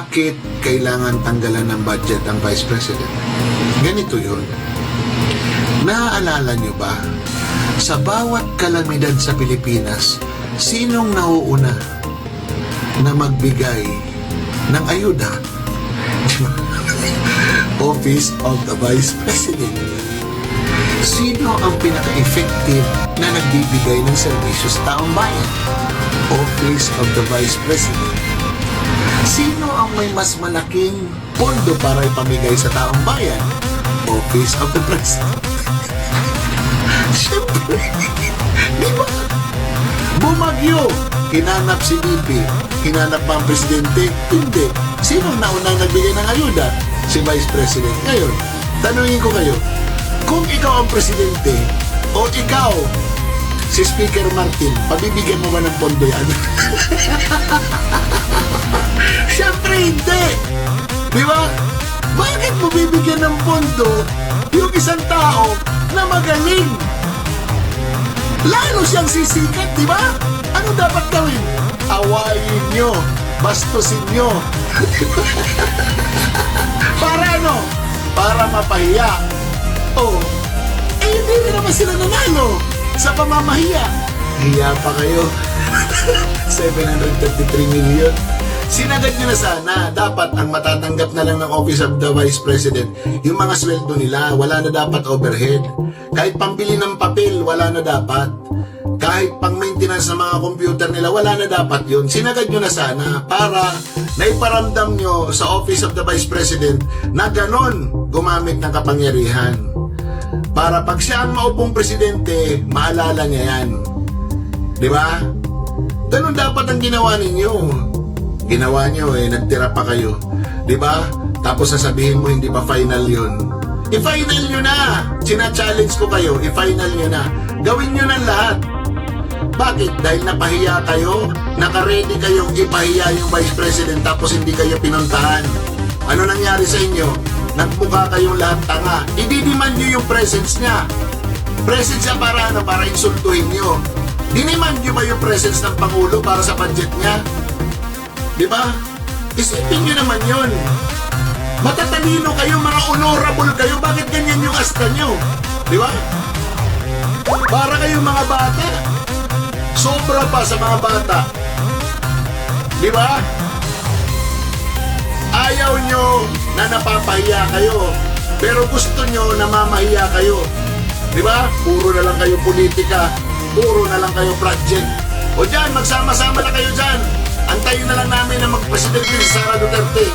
bakit kailangan tanggalan ng budget ang Vice President? Ganito yun. Naaalala nyo ba, sa bawat kalamidad sa Pilipinas, sinong nauuna na magbigay ng ayuda? Office of the Vice President. Sino ang pinaka-effective na nagbibigay ng serbisyo sa taong bayan? Office of the Vice President. Sino ang may mas malaking pondo para ipamigay sa taong bayan? Office of the President. Siyempre, di ba? Bumagyo, hinanap si BP, hinanap ba ang presidente? Hindi. Sino naunang nagbigay ng ayuda? Si Vice President. Ngayon, tanungin ko kayo, kung ikaw ang presidente o ikaw si Speaker Martin, pabibigyan mo ba ng pondo yan? Siyempre hindi! Di ba? Bakit mo bibigyan ng pondo yung isang tao na magaling? Lalo siyang sisikat, di ba? Ano dapat gawin? Awayin nyo, bastusin nyo. Para ano? Para mapahiya. Oh, hindi rin naman sila nanalo sa pamamahiya. Hiya pa kayo. 733 million. Sinagad nyo na sana, dapat ang matatanggap na lang ng Office of the Vice President, yung mga sweldo nila, wala na dapat overhead. Kahit pambili ng papel, wala na dapat. Kahit pang maintenance ng mga computer nila, wala na dapat yun. Sinagad nyo na sana para naiparamdam nyo sa Office of the Vice President na ganon gumamit ng kapangyarihan. Para pag siya ang maupong presidente, maalala niya yan. Di ba? Ganon dapat ang ginawa ninyo. Ginawa nyo nagtira pa kayo. Di ba? Tapos sasabihin mo hindi pa final yun. I-final nyo na! Sina-challenge ko kayo, i-final nyo na. Gawin nyo na lahat. Bakit? Dahil napahiya kayo? Naka-ready kayong ipahiya yung Vice President tapos hindi kayo pinuntahan. Ano nangyari sa inyo? Nagmukha kayong lahat tanga. I-demand nyo yung presence niya. Presence niya para ano? Para insultuhin nyo. Dinemand nyo ba yung presence ng Pangulo para sa budget niya? Di ba? Isipin nyo naman yun. Matatalino kayo, mga honorable kayo. Bakit ganyan yung asta nyo? Di ba? Para kayong mga bata. Sobra pa sa mga bata. Di ba? Ayaw nyo na napapahiya kayo. Pero gusto nyo na mamahiya kayo. Di ba? Puro na lang kayo politika. Puro na lang kayo project. O dyan, magsama-sama na kayo dyan. Antayin na lang namin na mag-presidente si Sara Duterte.